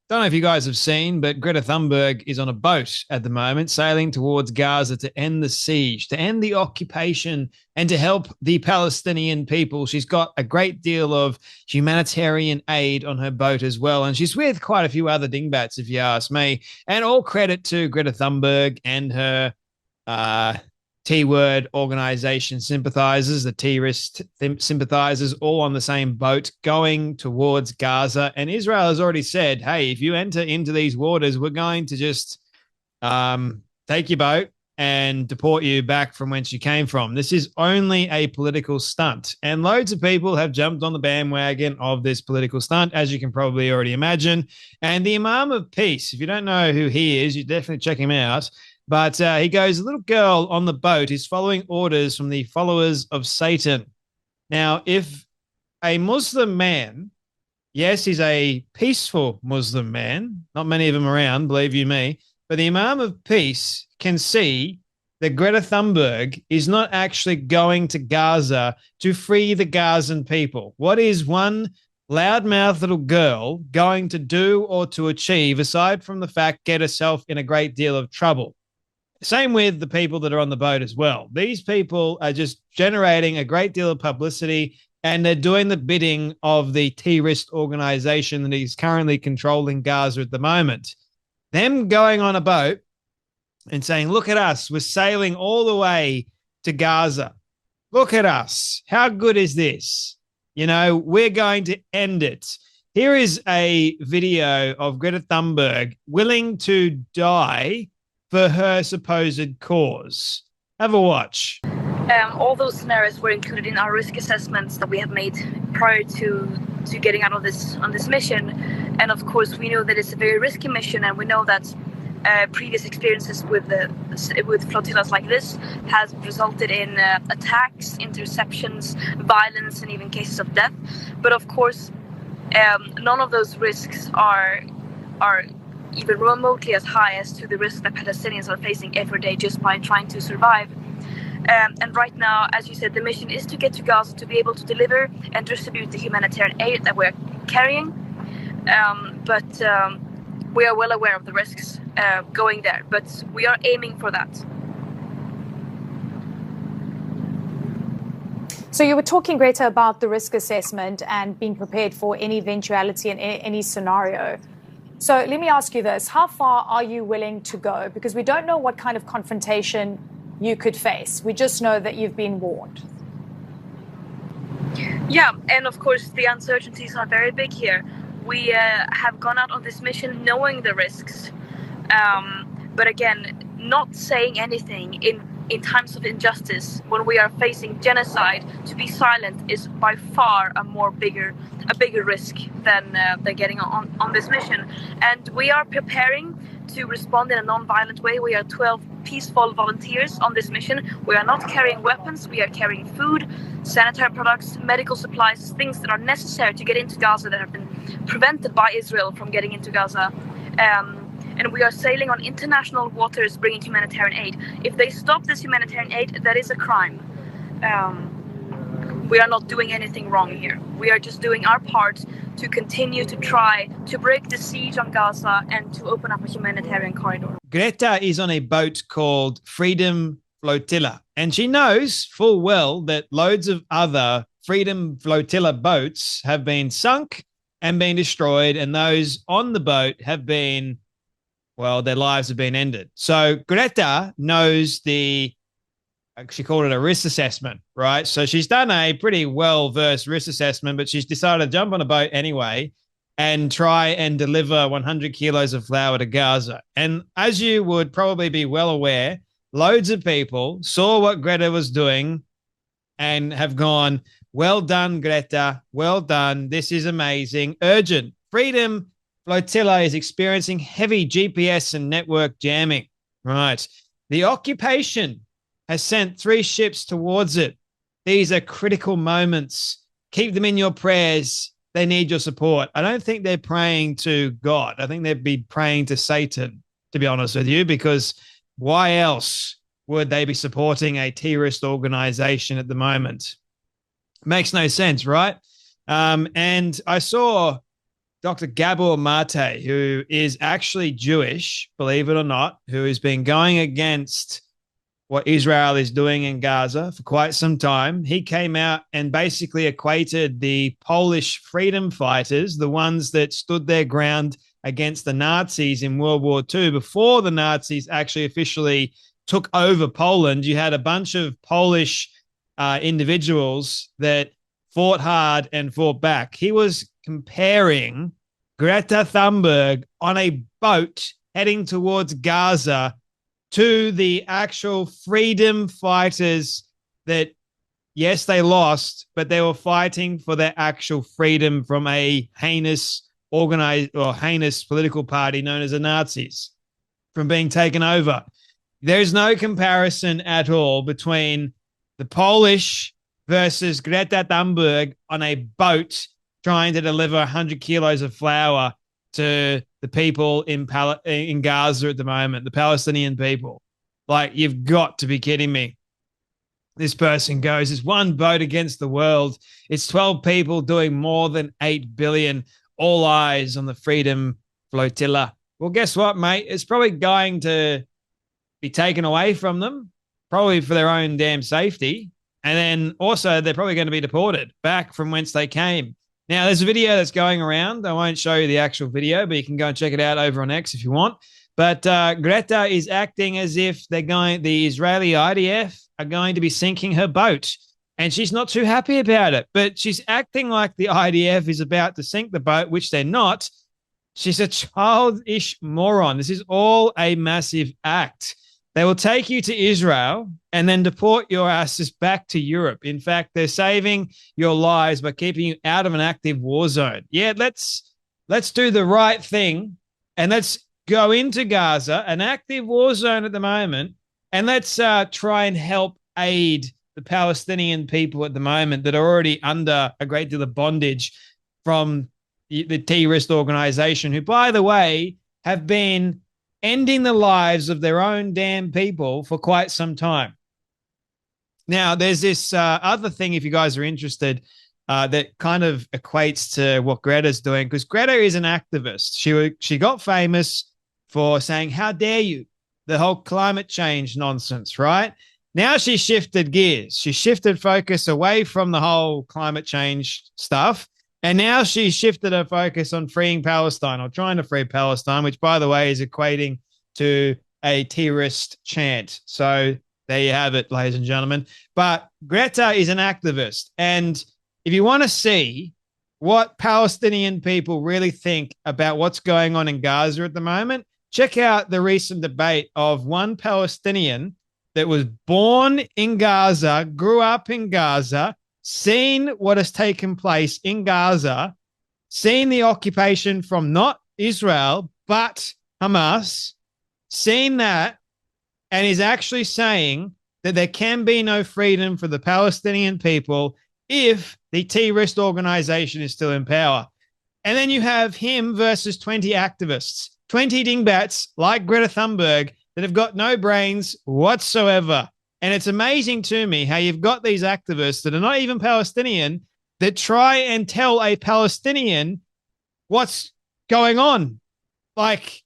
Don't know if you guys have seen, but Greta Thunberg is on a boat at the moment, sailing towards Gaza to end the siege, to end the occupation, and to help the Palestinian people. She's got a great deal of humanitarian aid on her boat as well. And she's with quite a few other dingbats, if you ask me. And all credit to Greta Thunberg and her uh, T word organization sympathizers, the terrorist sympathizers, all on the same boat going towards Gaza. And Israel has already said, hey, if you enter into these waters, we're going to just take your boat and deport you back from whence you came from. This is only a political stunt. And loads of people have jumped on the bandwagon of this political stunt, as you can probably already imagine. And the Imam of Peace, if you don't know who he is, you definitely check him out. But he goes, a little girl on the boat is following orders from the followers of Satan. Now, if a Muslim man, yes, he's a peaceful Muslim man, not many of them around, believe you me, but the Imam of Peace can see that Greta Thunberg is not actually going to Gaza to free the Gazan people. What is one loudmouth little girl going to do or to achieve, aside from the fact get herself in a great deal of trouble? Same with the people that are on the boat as well. These people are just generating a great deal of publicity, and they're doing the bidding of the terrorist organization that is currently controlling Gaza at the moment. Them going on a boat and saying, look at us, we're sailing all the way to Gaza. Look at us. How good is this? You know, we're going to end it. Here is a video of Greta Thunberg willing to die for her supposed cause. Have a watch. All those scenarios were included in our risk assessments that we have made prior to getting out of this on this mission. And of course, we know that it's a very risky mission, and we know that previous experiences with flotillas like this has resulted in attacks, interceptions, violence, and even cases of death. But of course, none of those risks are even remotely as high as to the risk that Palestinians are facing every day just by trying to survive. And right now, as you said, the mission is to get to Gaza to be able to deliver and distribute the humanitarian aid that we're carrying. But we are well aware of the risks going there, but we are aiming for that. So you were talking, Greta, about the risk assessment and being prepared for any eventuality in any scenario. So let me ask you this. How far are you willing to go? Because we don't know what kind of confrontation you could face. We just know that you've been warned. Yeah, and of course, the uncertainties are very big here. We have gone out on this mission knowing the risks. But again, not saying anything in times of injustice, when we are facing genocide, to be silent is by far a bigger risk than getting on this mission. And we are preparing to respond in a non-violent way. We are 12 peaceful volunteers on this mission. We are not carrying weapons. We are carrying food, sanitary products, medical supplies, things that are necessary to get into Gaza that have been prevented by Israel from getting into Gaza. And we are sailing on international waters bringing humanitarian aid. If they stop this humanitarian aid, that is a crime. We are not doing anything wrong here. We are just doing our part to continue to try to break the siege on Gaza and to open up a humanitarian corridor. Greta is on a boat called Freedom Flotilla, and she knows full well that loads of other Freedom Flotilla boats have been sunk and been destroyed, and those on the boat have been, well, their lives have been ended. So Greta knows she called it a risk assessment, right? So she's done a pretty well-versed risk assessment, but she's decided to jump on a boat anyway and try and deliver 100 kilos of flour to Gaza. And as you would probably be well aware, loads of people saw what Greta was doing and have gone, well done, Greta. Well done. This is amazing. Urgent. Freedom Flotilla is experiencing heavy GPS and network jamming. Right. The occupation has sent 3 ships towards it. These are critical moments. Keep them in your prayers. They need your support. I don't think they're praying to God. I think they'd be praying to Satan, to be honest with you, because why else would they be supporting a terrorist organization at the moment? Makes no sense, right? And I saw Dr. Gabor Mate, who is actually Jewish, believe it or not, who has been going against what Israel is doing in Gaza for quite some time. He came out and basically equated the Polish freedom fighters, the ones that stood their ground against the Nazis in World War II, before the Nazis actually officially took over Poland. You had a bunch of Polish individuals that fought hard and fought back. He was comparing Greta Thunberg on a boat heading towards Gaza to the actual freedom fighters that, yes, they lost, but they were fighting for their actual freedom from a heinous organized or heinous political party known as the Nazis from being taken over. There's no comparison at all between the Polish versus Greta Thunberg on a boat trying to deliver 100 kilos of flour to the people in Gaza at the moment, the Palestinian people. Like, you've got to be kidding me. This person goes, it's one boat against the world. It's 12 people doing more than 8 billion. All eyes on the freedom flotilla. Well, guess what, mate? It's probably going to be taken away from them, probably for their own damn safety. And then also they're probably going to be deported back from whence they came. Now, there's a video that's going around. I won't show you the actual video, but you can go and check it out over on X if you want. But Greta is acting as if the Israeli IDF are going to be sinking her boat. And she's not too happy about it. But she's acting like the IDF is about to sink the boat, which they're not. She's a childish moron. This is all a massive act. They will take you to Israel and then deport your asses back to Europe. In fact, they're saving your lives by keeping you out of an active war zone. Yeah, let's do the right thing and let's go into Gaza, an active war zone at the moment, and let's try and help aid the Palestinian people at the moment that are already under a great deal of bondage from the terrorist organization, who, by the way, have been ending the lives of their own damn people for quite some time. Now, there's this other thing, if you guys are interested, that kind of equates to what Greta's doing, because Greta is an activist. She got famous for saying, how dare you, the whole climate change nonsense, right? Now she shifted gears. She shifted focus away from the whole climate change stuff. And now she's shifted her focus on freeing Palestine, or trying to free Palestine, which, by the way, is equating to a terrorist chant. So there you have it, ladies and gentlemen. But Greta is an activist. And if you want to see what Palestinian people really think about what's going on in Gaza at the moment, check out the recent debate of one Palestinian that was born in Gaza, grew up in Gaza, seen what has taken place in Gaza, seen the occupation from not Israel, but Hamas, seen that, and is actually saying that there can be no freedom for the Palestinian people if the terrorist organization is still in power. And then you have him versus 20 activists, 20 dingbats like Greta Thunberg that have got no brains whatsoever. And it's amazing to me how you've got these activists that are not even Palestinian that try and tell a Palestinian what's going on. Like,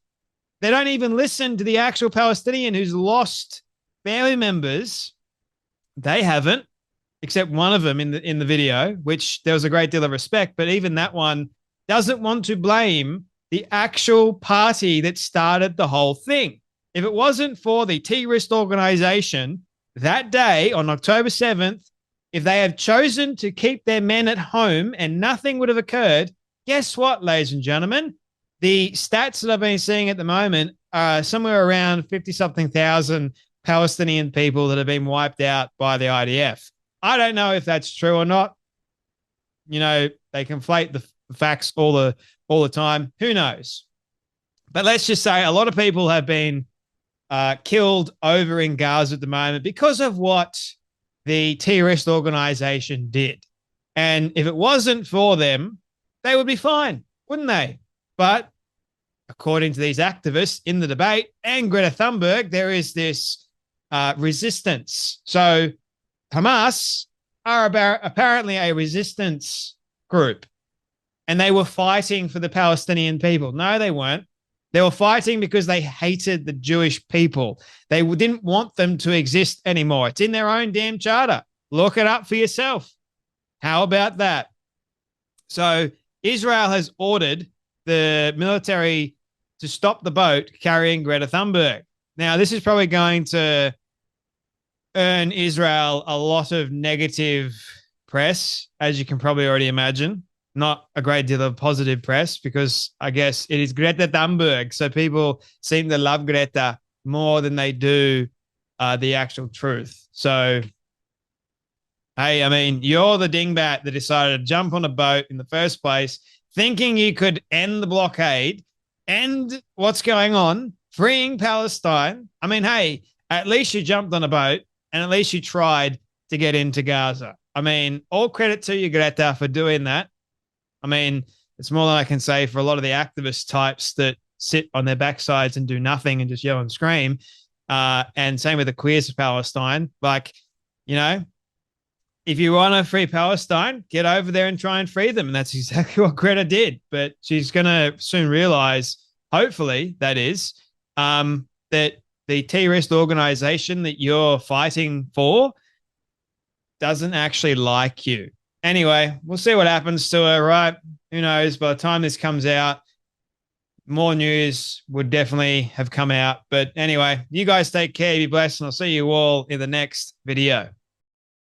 they don't even listen to the actual Palestinian who's lost family members. They haven't, except one of them in the video, which there was a great deal of respect. But even that one doesn't want to blame the actual party that started the whole thing. If it wasn't for the terrorist organization that day on October 7th, if they had chosen to keep their men at home and nothing would have occurred, guess what, ladies and gentlemen? The stats that I've been seeing at the moment are somewhere around 50-something thousand Palestinian people that have been wiped out by the IDF. I don't know if that's true or not. You know, they conflate the facts all the time. Who knows? But let's just say a lot of people have been killed over in Gaza at the moment because of what the terrorist organization did. And if it wasn't for them, they would be fine, wouldn't they? But according to these activists in the debate and Greta Thunberg, there is this resistance. So Hamas are apparently a resistance group. and they were fighting for the Palestinian people. No, they weren't. They were fighting because they hated the Jewish people. They didn't want them to exist anymore. It's in their own damn charter. Look it up for yourself. How about that? So Israel has ordered the military to stop the boat carrying Greta Thunberg. Now, this is probably going to earn Israel a lot of negative press, as you can probably already imagine. Not a great deal of positive press because I guess it is Greta Thunberg. So people seem to love Greta more than they do the actual truth. So, hey, I mean, you're the dingbat that decided to jump on a boat in the first place, thinking you could end the blockade, end what's going on, freeing Palestine. I mean, hey, at least you jumped on a boat and at least you tried to get into Gaza. I mean, all credit to you, Greta, for doing that. I mean, it's more than I can say for a lot of the activist types that sit on their backsides and do nothing and just yell and scream. And same with the queers of Palestine. Like, you know, if you want to free Palestine, get over there and try and free them. And that's exactly what Greta did. But she's going to soon realize, hopefully, that is, that the terrorist organization that you're fighting for doesn't actually like you. Anyway, we'll see what happens to her, right? Who knows? By the time this comes out, more news would definitely have come out. But anyway, you guys take care, be blessed, and I'll see you all in the next video.